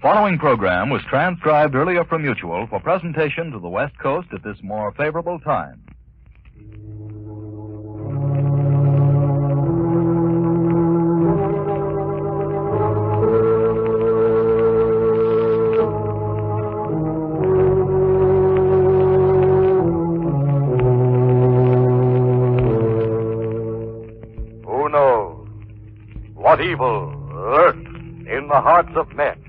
Following program was transcribed earlier from Mutual for presentation to the West Coast at this more favorable time. Who knows what evil lurks in the hearts of men?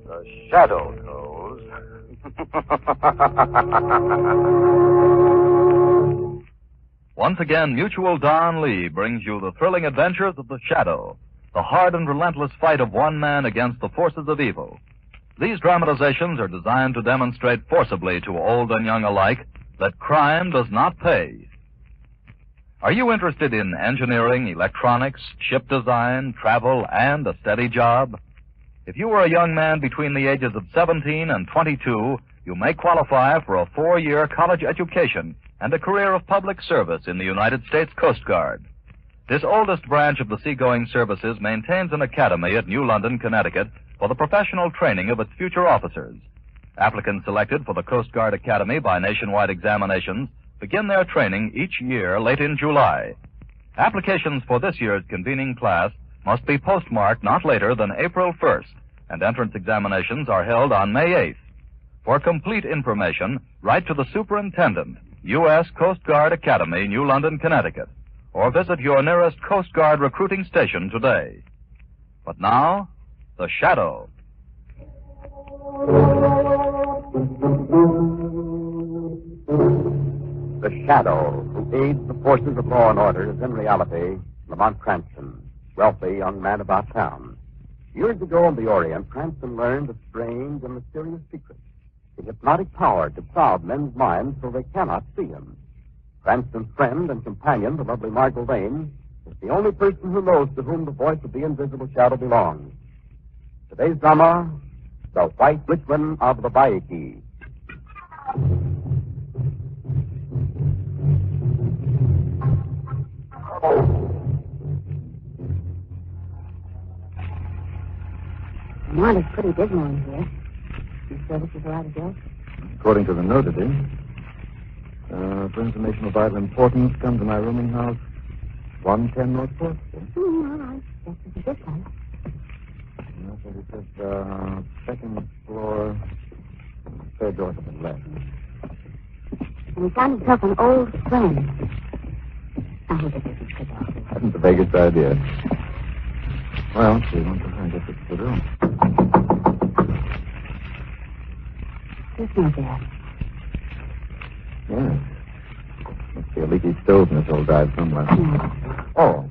The shadow knows. Once again, Mutual Don Lee brings you the thrilling adventures of the Shadow, the hard and relentless fight of one man against the forces of evil. These dramatizations are designed to demonstrate forcibly to old and young alike that crime does not pay. Are you interested in engineering, electronics, ship design, travel, and a steady job? If you are a young man between the ages of 17 and 22, you may qualify for a 4-year college education and a career of public service in the United States Coast Guard. This oldest branch of the seagoing services maintains an academy at New London, Connecticut, for the professional training of its future officers. Applicants selected for the Coast Guard Academy by nationwide examinations begin their training each year late in July. Applications for this year's convening class must be postmarked not later than April 1st, and entrance examinations are held on May 8th. For complete information, write to the Superintendent, U.S. Coast Guard Academy, New London, Connecticut, or visit your nearest Coast Guard recruiting station today. But now, The Shadow. The Shadow, who aids the forces of law and order, is in reality Lamont Cranston, wealthy young man about town. Years ago in the Orient, Cranston learned a strange and mysterious secret, the hypnotic power to cloud men's minds so they cannot see him. Cranston's friend and companion, the lovely Margot Lane, is the only person who knows to whom the voice of the invisible shadow belongs. Today's drama, The White Witchman of the Lawaiki. It's pretty dismal in here. These services are out of date? According to the notary, for information of vital importance, come to my rooming house, 110 North 4th Street. All right. This is a good one. Yes, it says, second floor, third door to the left. And he found himself an old friend. I hope it isn't good office. I haven't the vaguest idea. Well, see, I guess it's the room. There's no there. Yes. Must be a leaky stove in this old dive somewhere. Oh,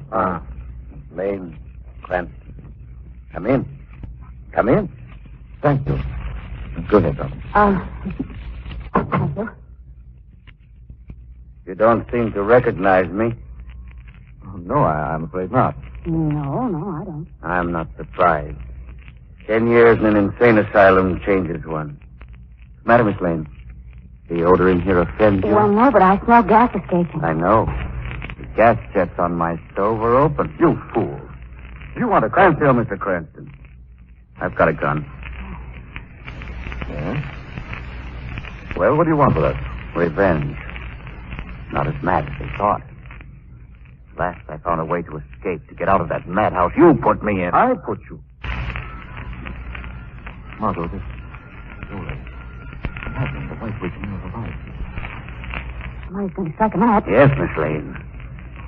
Lane, Cranston. Come in. Come in. Thank you. Go ahead, Doctor. Thank you. You don't seem to recognize me. Oh, no, I'm afraid not. No, I don't. I'm not surprised. 10 years in an insane asylum changes one. What's the matter, Miss Lane? The odor in here offends you? Well, no, but I smell gas escaping. I know. The gas jets on my stove are open. You fool. You want a Cranston, Mr. Cranston? I've got a gun. Yes? Well, what do you want with us? Revenge. Not as mad as they thought. At last I found a way to escape, to get out of that madhouse you put me in. I put you. Margot, this is Ole. The White Witchman of the Lawaiki. Somebody's going to strike a match. Yes, Miss Lane.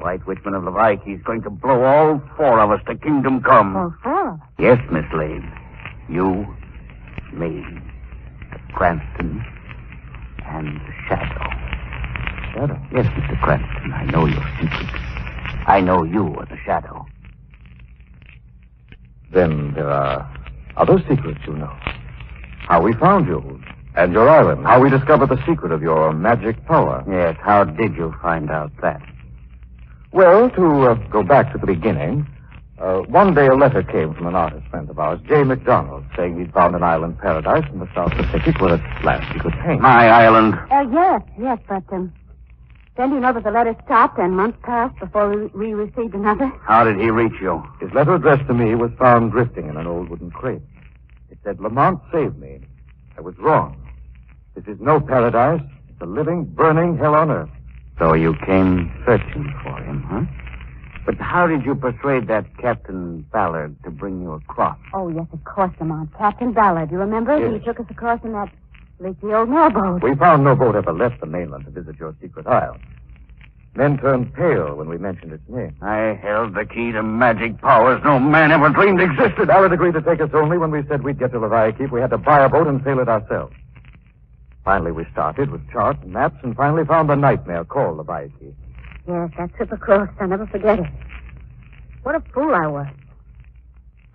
White Witchman of the Lawaiki is going to blow all 4 of us to kingdom come. Oh, 4 of us? Yes, Miss Lane. You, me, Cranston, and the Shadow. Shadow? Yes, Mr. Cranston, I know your secret. I know you are the Shadow. Then there are other secrets, you know. How we found you, and your island. How we discovered the secret of your magic power. Yes, how did you find out that? Well, to go back to the beginning, one day a letter came from an artist friend of ours, J. McDonald, saying he'd found an island paradise in the South Pacific where at last he could paint. My island. Yes, but then you know that the letter stopped and months passed before we received another. How did he reach you? His letter addressed to me was found drifting in an old wooden crate. It said Lamont saved me. I was wrong. This is no paradise. It's a living, burning hell on earth. So you came searching for him, huh? But how did you persuade that Captain Ballard to bring you across? Oh, yes, of course, Lamont. Captain Ballard, you remember? Yes. He took us across in that leaky old mailboat. We found no boat ever left the mainland to visit your secret isle. Men turned pale when we mentioned its name. I held the key to magic powers no man ever dreamed existed. Ballard agreed to take us only when we said we'd get to Lawaiki if we had to buy a boat and sail it ourselves. Finally, we started with charts and maps and finally found the nightmare called Lawaiki. Yes, that trip across. I'll never forget it. What a fool I was.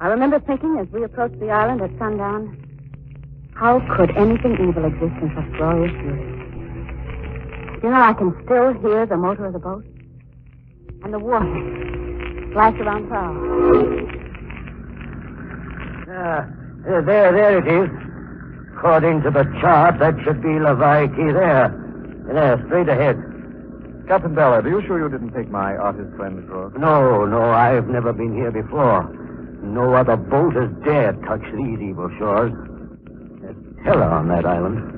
I remember thinking as we approached the island at sundown, how could anything evil exist in such glorious beauty? You know, I can still hear the motor of the boat and the water splash around prow. There it is. According to the chart, that should be Lawaiki there. There, straight ahead. Captain Ballard, are you sure you didn't take my artist friend across? No, I've never been here before. No other boat has dared touch these evil shores. There's terror on that island.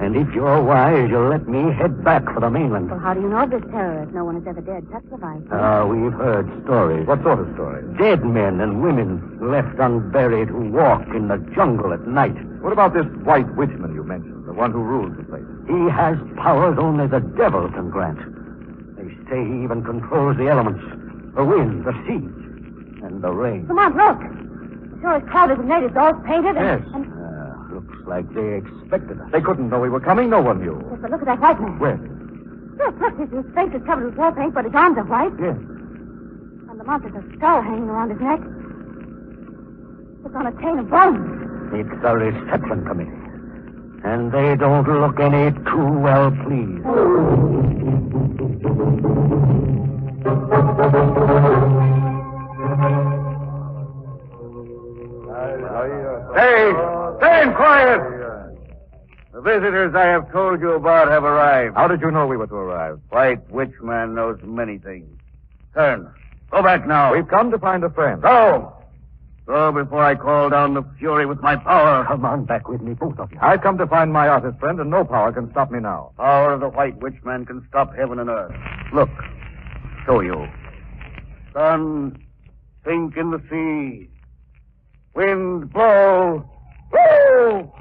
And if you're wise, you'll let me head back for the mainland. Well, how do you know of this terror if no one has ever dared touch the vice? We've heard stories. What sort of stories? Dead men and women left unburied who walk in the jungle at night. What about this white witchman you mentioned, the one who rules the place? He has powers only the devil can grant. They say he even controls the elements, the wind, the sea, and the rain. Come on, look. The shore is crowded with natives, all painted Yes. Looks like they expected us. They couldn't know we were coming. No one knew. Yes, but look at that white man. Where? Look, his face is covered with war paint, but his arms are white. Yes. And the monster's a skull hanging around his neck. It's on a chain of bones. It's a reception committee. And they don't look any too well pleased. Stay quiet! The visitors I have told you about have arrived. How did you know we were to arrive? White Witchman knows many things. Turn. Go back now. We've come to find a friend. Go! Go before I call down the fury with my power. Come on back with me, both of you. I've come to find my artist friend, and no power can stop me now. Power of the White Witchman can stop heaven and earth. Look. Show you. Sun, sink in the sea. Wind, blow. Blow!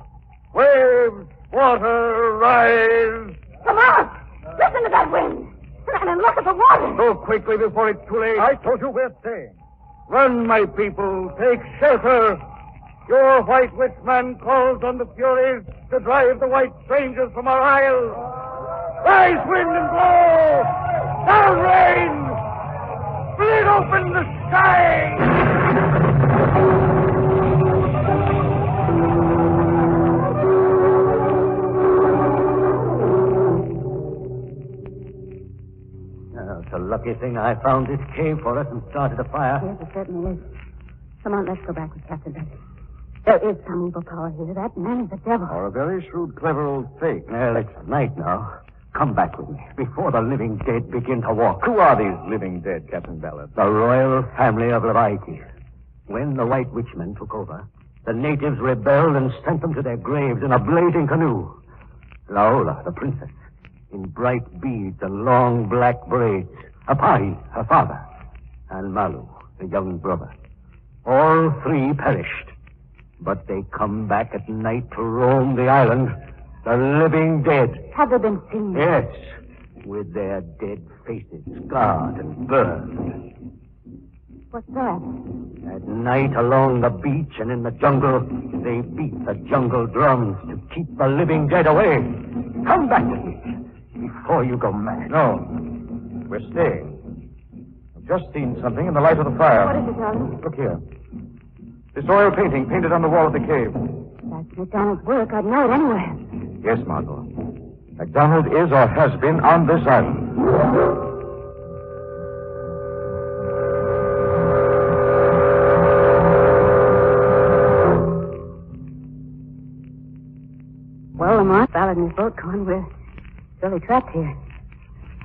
Waves, water, rise. Come on! Listen to that wind! And look at the water! Go quickly before it's too late. I told you we're staying. Run, my people. Take shelter. Your White Witchman calls on the Furies to drive the white strangers from our isle. Rise, wind, and blow! Down, rain! Split open the sky! It's a lucky thing I found this cave for us and started a fire. Yes, it certainly is. Come on, let's go back with Captain Ballard. There is some evil power here. That man is the devil. Or a very shrewd, clever old fake. Well, it's night now. Come back with me before the living dead begin to walk. Who are these living dead, Captain Ballard? The royal family of Lawaiki. When the White Witchman took over, the natives rebelled and sent them to their graves in a blazing canoe. Laola, the princess, in bright beads and long black braids. Apai, her father, and Malu, the young brother. All three perished. But they come back at night to roam the island, the living dead. Have they been seen? Yes, with their dead faces scarred and burned. What's that? At night along the beach and in the jungle, they beat the jungle drums to keep the living dead away. Come back with me before you go mad. No. We're staying. I've just seen something in the light of the fire. What is it, darling? Look here. This oil painting painted on the wall of the cave. That's McDonald's work. I'd know it anywhere. Yes, Margot. MacDonald is or has been on this island. Well, Lamont, Ballard and his boat gone. We're really trapped here.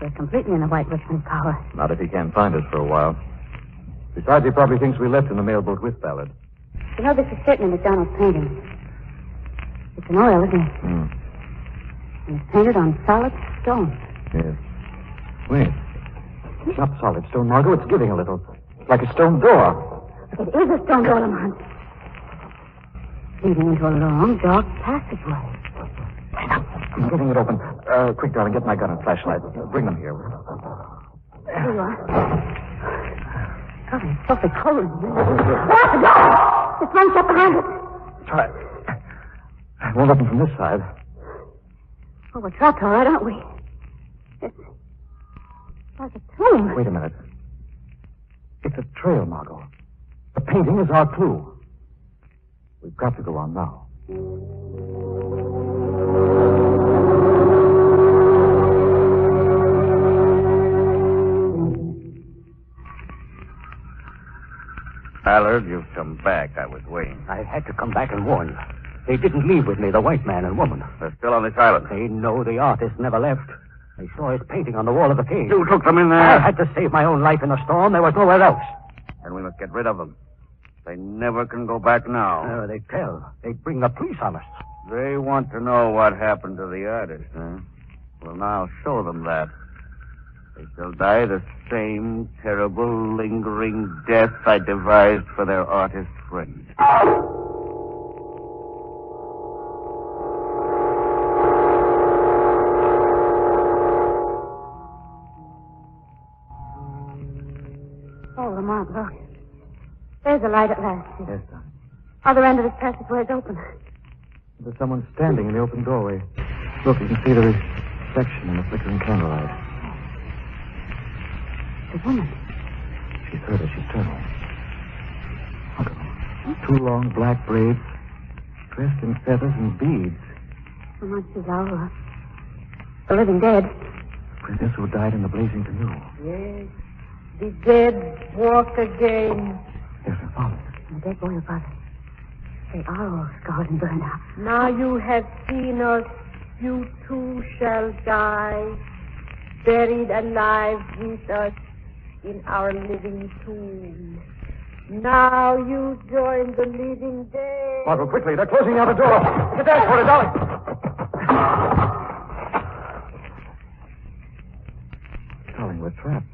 We're completely in the White Witchman's power. Not if he can't find us for a while. Besides, he probably thinks we left in the mailboat with Ballard. You know, this is certainly McDonald's painting. It's an oil, isn't it? Hmm. And it's painted on solid stone. Yes. Wait. It's not solid stone, Margot. It's giving a little. It's like a stone door. It is a stone door, Lamont. Leading into a long, dark passageway. I'm getting it open. Quick, darling, get my gun and flashlight. Bring them here. Here you are. God, it's awfully cold in here. Lock the door! This one's up behind it. Try. Won't open from this side. Oh, we're trapped all right, aren't we? It's like a tomb. Wait a minute. It's a trail, Margot. The painting is our clue. We've got to go on now. Ballard, you've come back. I was waiting. I had to come back and warn you. They didn't leave with me, the white man and woman. They're still on this island. They know the artist never left. They saw his painting on the wall of the cave. You took them in there? I had to save my own life in the storm. There was nowhere else. And we must get rid of them. They never can go back now. They'd tell. They'd bring the police on us. They want to know what happened to the artist, huh? Well, now show them that. They shall die the same terrible, lingering death I devised for their artist friend. Oh, Lamont, look. There's a light at last. Yes, darling. Other end of this passageway is open. There's someone standing in the open doorway. Look, you can see the reflection in the flickering candlelight. The woman. She's heard us. She's turning. Look at her. 2 long black braids, dressed in feathers and beads. Lamont, she's our the living dead. The princess who died in the blazing canoe. Yes. The dead walk again. There's her father. And the dead boy, her father. They are all scarred and burned out. Now you have seen us, you too shall die, buried alive with us in our living tomb. Now you join the living dead. Margot, quickly. They're closing the other door. Get down for it, darling. Darling, we're trapped.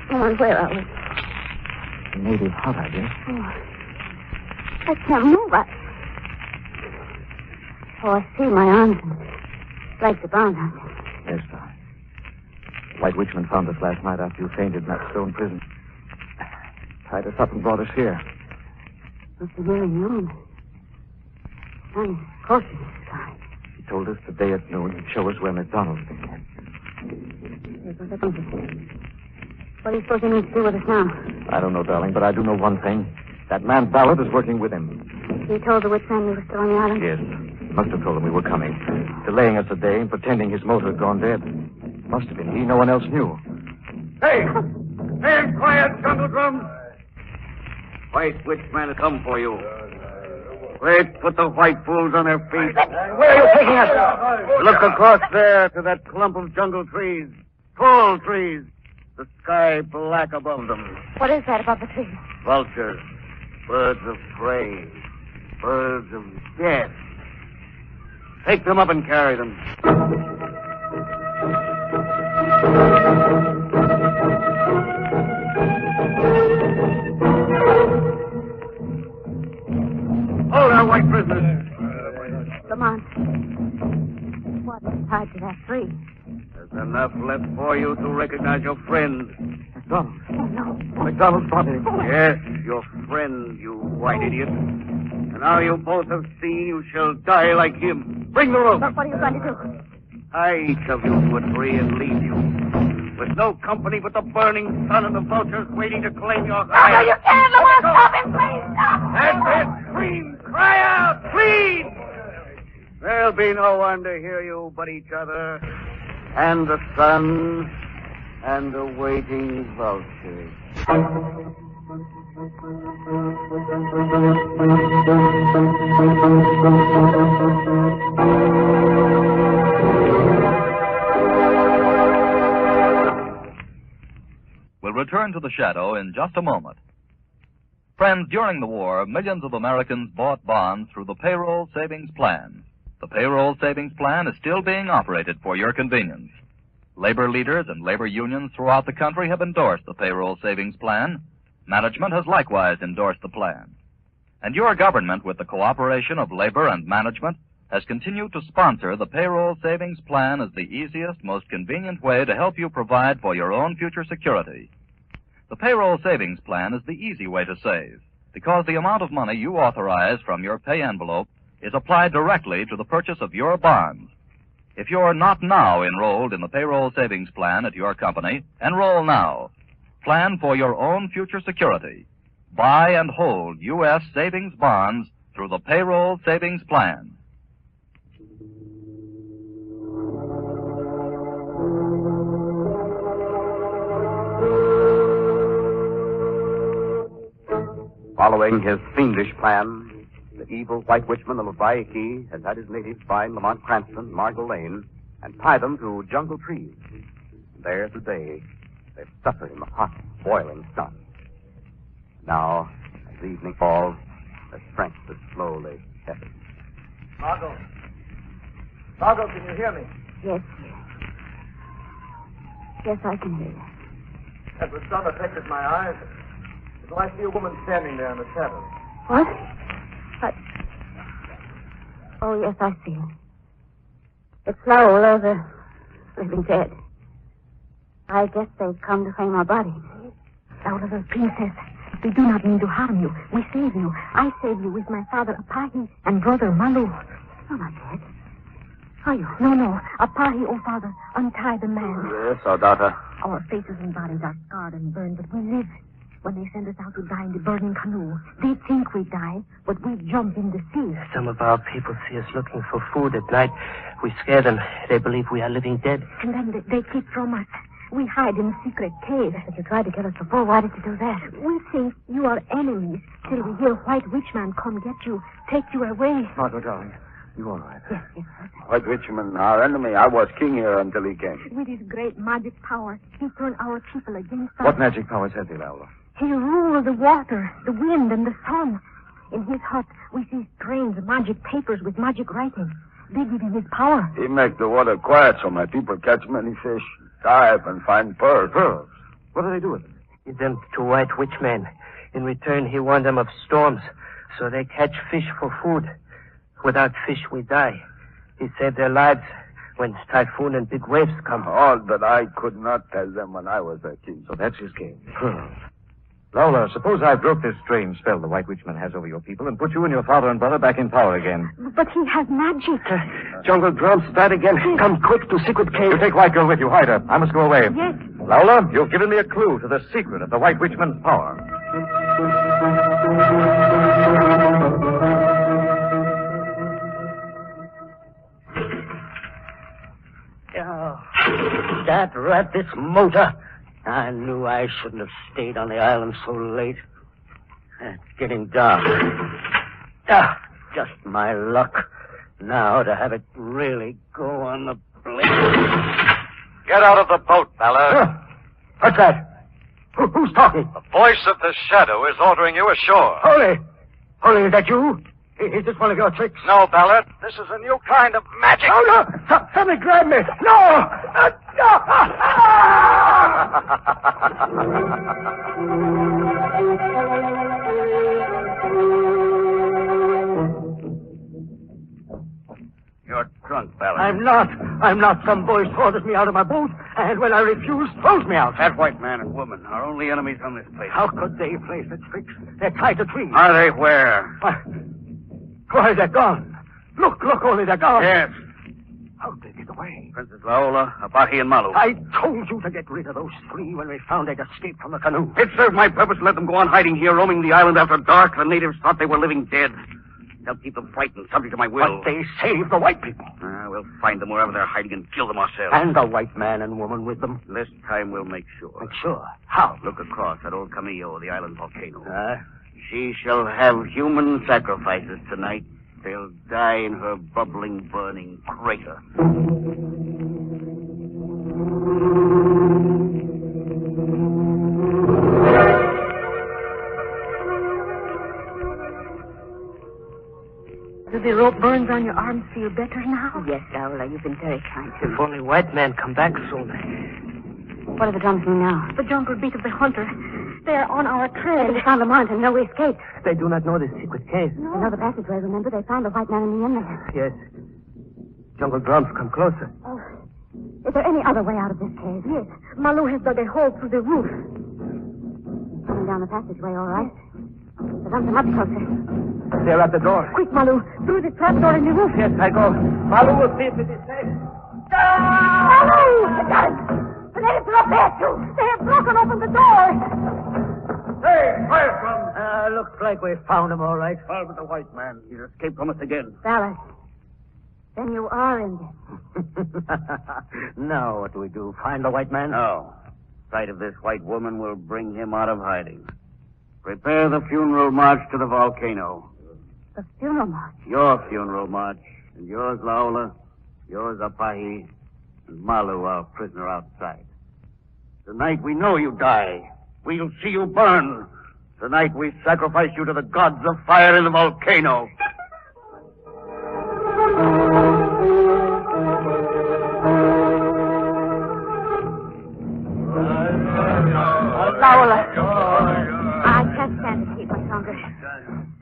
Come on, where are we? A native hut, I guess. Oh, I can't move. I see my arms and legs are bound, aren't they? Yes, darling. White Witchman found us last night after you fainted in that stone prison. Tied us up and brought us here. Must be nearly noon. Sun is close to the sky. He told us today at noon he'd show us where McDonald's been. What do you suppose he means to do with us now? I don't know, darling, but I do know one thing. That man Ballard is working with him. He told the Witchman we were still on the island? Yes. He must have told him we were coming. Delaying us a day and pretending his motor had gone dead. Must have been he. No one else knew. Hey! Stand quiet, jungle drums! White Witchman has come for you. Wait, put the white fools on their feet. Where are you taking us? Look across there to that clump of jungle trees. Tall trees. The sky black above them. What is that above the trees? Vultures. Birds of prey. Birds of death. Take them up and carry them. Hold our white prisoners. Lamont, what is tied to that tree? There's enough left for you to recognize your friend. McDonald. Oh, no. McDonald's body. Yes, your friend, you white idiot. And now you both have seen you shall die like him. Bring the rope. But what are you going to do? Tie each of you to a tree and leave you. With no company but the burning sun and the vultures waiting to claim your hide. No, you can't, Lamont. Stop him, please. Stop. That's it. Scream. Cry out. Plead. There'll be no one to hear you but each other. And the sun and the waiting vultures. into the shadow in just a moment. Friends, during the war, millions of Americans bought bonds through the Payroll Savings Plan. The Payroll Savings Plan is still being operated for your convenience. Labor leaders and labor unions throughout the country have endorsed the Payroll Savings Plan. Management has likewise endorsed the plan. And your government, with the cooperation of labor and management, has continued to sponsor the Payroll Savings Plan as the easiest, most convenient way to help you provide for your own future security. The Payroll Savings Plan is the easy way to save, because the amount of money you authorize from your pay envelope is applied directly to the purchase of your bonds. If you're not now enrolled in the Payroll Savings Plan at your company, enroll now. Plan for your own future security. Buy and hold U.S. savings bonds through the Payroll Savings Plan. Following his fiendish plan, the evil white witchman of Lawaiki has had his natives find Lamont Cranston, Margot Lane, and tie them to jungle trees. There today, they suffer in the hot, boiling sun. Now, as the evening falls, their strength is slowly ebbing. Margot. Margot, can you hear me? Yes. Yes, I can hear you. As the sun affected my eyes, I see a woman standing there in the shadow. What? Oh, yes, I see. It's Laola, the living dead. I guess they've come to claim our body. Laola, the princess. We do not mean to harm you. We save you. I save you with my father Apahi and brother Malu. You're not dead. Are you? No. Apahi, oh father, untie the man. Yes, our daughter. Our faces and bodies are scarred and burned, but we live. When they send us out to die in the burning canoe, they think we die, but we jump in the sea. Some of our people see us looking for food at night. We scare them. They believe we are living dead. And then they keep from us. We hide in a secret cave. But you tried to kill us before. Why did you do that? We think you are enemies till we hear White Witchman come get you, take you away. Margot, darling, you all right? Yes. White Witchman, our enemy. I was king here until he came. With his great magic power, he turned our people against us. What magic powers had he, Laola? He ruled the water, the wind, and the sun. In his hut, we see strange magic papers with magic writing. They give him his power. He make the water quiet so my people catch many fish, dive, and find pearls. Pearls? What do they do with them? Give them to White Witchman. In return, he warned them of storms, so they catch fish for food. Without fish, we die. He saved their lives when typhoon and big waves come. All that I could not tell them when I was their king. So that's his game. Pearls. Laola, suppose I broke this strange spell the White Witchman has over your people and put you and your father and brother back in power again. But he has magic. Jungle drums bad again. Come quick to secret cave. You take White Girl with you. Hide her. I must go away. Yes. Laola, you've given me a clue to the secret of the White Witchman's power. Oh, that rat, this motor. I knew I shouldn't have stayed on the island so late. It's getting dark. Just my luck. Now to have it really go on the blade. Get out of the boat, Ballard. What's that? Who's talking? The voice of the shadow is ordering you ashore. Holy, is that you? Is this one of your tricks? No, Ballard. This is a new kind of magic. Oh, no! Somebody grab me! No! You're drunk, Ballard. I'm not. Some boy ordered me out of my boat, and when I refused, throws me out. That white man and woman are only enemies on this place. How could they play such tricks? They're tied to trees. Are they where? Why, they're gone. Look, only they're gone. Yes. How'd they get away? Princess Laola, Abahi, and Malu. I told you to get rid of those three when we found they'd escaped from the canoe. It served my purpose to let them go on hiding here, roaming the island after dark. The natives thought they were living dead. I'll keep them frightened, subject to my will. But they saved the white people. We'll find them wherever they're hiding and kill them ourselves. And the white man and woman with them. This time we'll make sure. Make sure? How? Look across at old Camillo, the island volcano. She shall have human sacrifices tonight. They'll die in her bubbling, burning crater. and your arms feel better now? Yes, Laura, you've been very kind to me. If only white man come back soon. What do the drums mean now? The jungle beat of the hunter. They are on our trail. They found Lamont and know we escaped. They do not know the secret cave. They know the passageway, remember? They found the white man in the inn there. Yes. Jungle drums, come closer. Oh. Is there any other way out of this cave? Yes. Malu has dug a hole through the roof. Coming down the passageway, all right. The drums are much closer. They're at the door. Quick, Malu. Through the trapdoor in the roof. Yes, I go. Malu will see if it is safe. Malu! The natives are up there, too. They have broken open the door. Hey, fire from. Looks like we found him all right. Well, but the white man, he's escaped from us again. Dallas, then you are in this. Now what do we do? Find the white man? No. Sight of this white woman will bring him out of hiding. Prepare the funeral march to the volcano. The funeral march? Your funeral march. And yours, Laola. Yours, Apahi. And Malu, our prisoner outside. Tonight we know you die. We'll see you burn. Tonight we sacrifice you to the gods of fire in the volcano. Laola, I can't stand to keep much longer.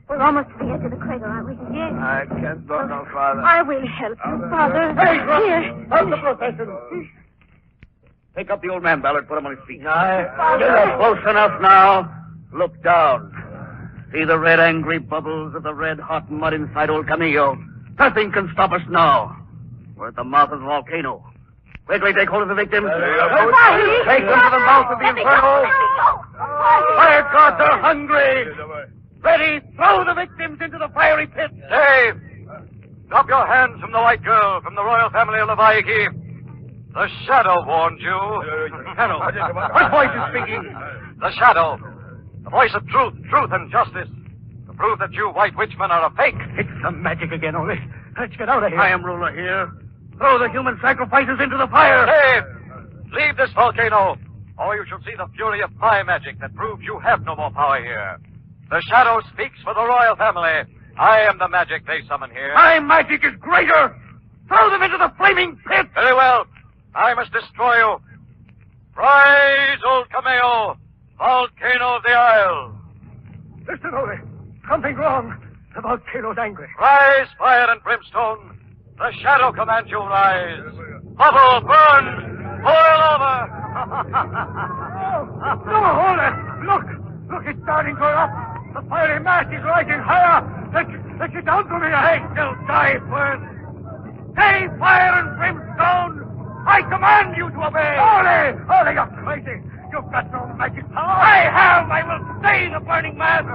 We're almost to the edge of the crater, aren't we? Yes. I can't go no farther. I will help you, Father. Hey, Here. Help the procession. Take up the old man, Ballard. Put him on his feet. You're close enough now. Look down. See the red angry bubbles of the red hot mud inside old Camillo. Nothing can stop us now. We're at the mouth of the volcano. Quickly take hold of the victims. Take them to the mouth of the inferno. Fire gods are hungry. Ready, throw the victims into the fiery pit. Hey! Drop your hands from the white girl, from the royal family of Lawaiki. The Shadow warned you. Shadow. What voice is speaking? The Shadow. The voice of truth and justice. To prove that you white witchmen are a fake. It's the magic again, only. Let's get out of here. I am ruler here. Throw the human sacrifices into the fire. Hey! Leave this volcano, or you shall see the fury of my magic that proves you have no more power here. The Shadow speaks for the royal family. I am the magic they summon here. My magic is greater. Throw them into the flaming pit. Very well. I must destroy you. Rise, old Cameo, volcano of the Isle. Listen, Ole. Something's wrong. The volcano's angry. Rise, fire and brimstone. The Shadow commands you rise. Bubble, burn, boil over. No, Ole. Look. Look, it's starting to go up. The fiery mass is rising higher. Let's get down to me. I shall die first. Hey, fire and brimstone. I command you to obey. Ole, you're crazy. You've got no magic power. I have. I will stay the burning mass.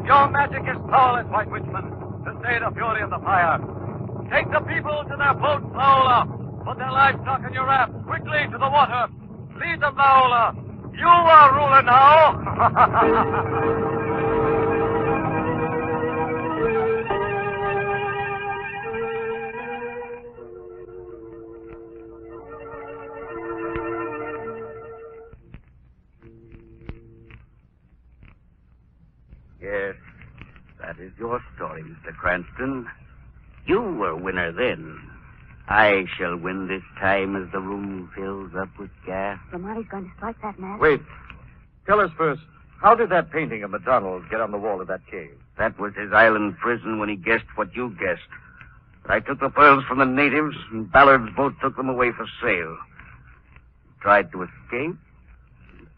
Your magic is powerless, White Witchman, to stay the fury of the fire. Take the people to their boats, Laola. Put their livestock in your raft. Quickly to the water. Lead them, Laola. You are ruler now. Yes, that is your story, Mr. Cranston. You were winner then. I shall win this time as the room fills up with gas. Lamonti's going to strike that man. Wait. Tell us first, how did that painting of McDonald's get on the wall of that cave? That was his island prison when he guessed what you guessed. But I took the pearls from the natives, and Ballard's boat took them away for sale. He tried to escape.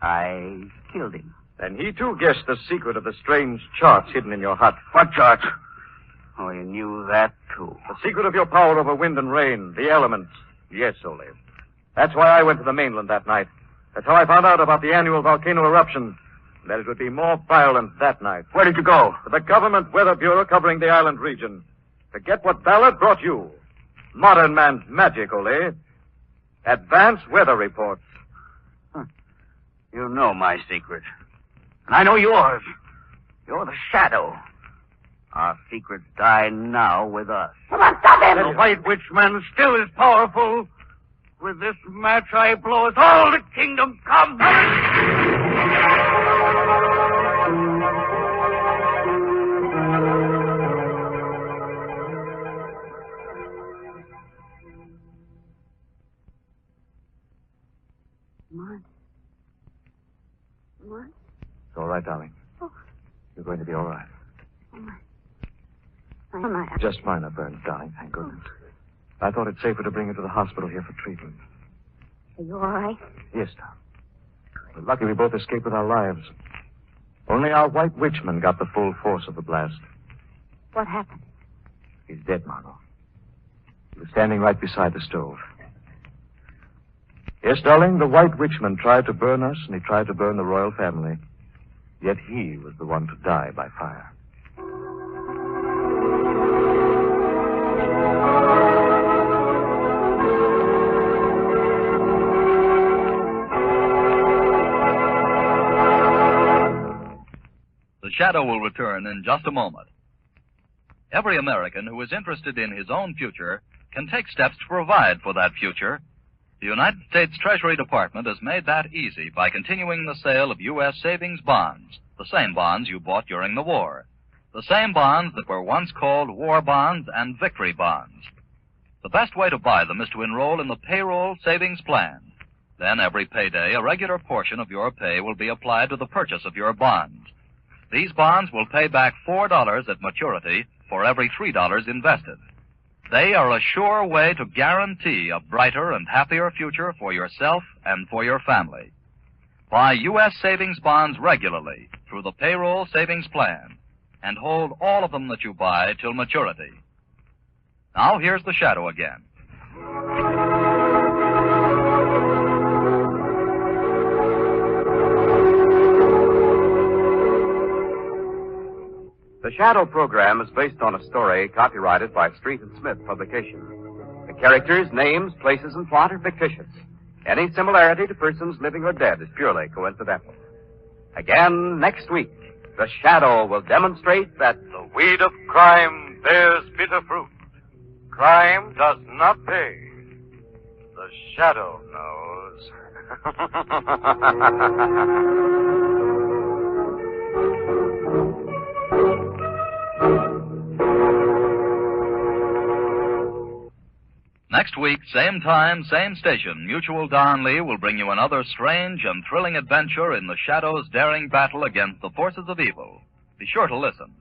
I killed him. And he, too, guessed the secret of the strange charts hidden in your hut. What charts? Oh, you knew that, too. The secret of your power over wind and rain, the elements. Yes, Ole. That's why I went to the mainland that night. That's how I found out about the annual volcano eruption. That it would be more violent that night. Where did you go? To the government weather bureau covering the island region. To get what Ballard brought you. Modern man's magic, Ole. Advanced weather reports. Huh. You know my secret. And I know yours. You're the Shadow. Our secrets die now with us. Come on, stop him! The White Witchman still is powerful. With this match I blow as all the kingdom come. right, darling. Oh. You're going to be all right. My Just minor burns, darling, thank goodness. I thought it safer to bring you to the hospital here for treatment. Are you all right? Yes, Tom. We're lucky we both escaped with our lives. Only our white witchman got the full force of the blast. What happened? He's dead, Margot. He was standing right beside the stove. Yes, darling, the white witchman tried to burn us, and he tried to burn the royal family. Yet he was the one to die by fire. The Shadow will return in just a moment. Every American who is interested in his own future can take steps to provide for that future. The United States Treasury Department has made that easy by continuing the sale of U.S. savings bonds, the same bonds you bought during the war, the same bonds that were once called war bonds and victory bonds. The best way to buy them is to enroll in the Payroll savings plan. Then every payday, a regular portion of your pay will be applied to the purchase of your bonds. These bonds will pay back $4 at maturity for every $3 invested. They are a sure way to guarantee a brighter and happier future for yourself and for your family. Buy U.S. savings bonds regularly through the Payroll savings plan and hold all of them that you buy till maturity. Now here's the Shadow again. The Shadow program is based on a story copyrighted by Street and Smith Publications. The characters, names, places, and plot are fictitious. Any similarity to persons living or dead is purely coincidental. Again, next week, The Shadow will demonstrate that the weed of crime bears bitter fruit. Crime does not pay. The Shadow knows. Next week, same time, same station, Mutual Don Lee will bring you another strange and thrilling adventure in the Shadow's daring battle against the forces of evil. Be sure to listen.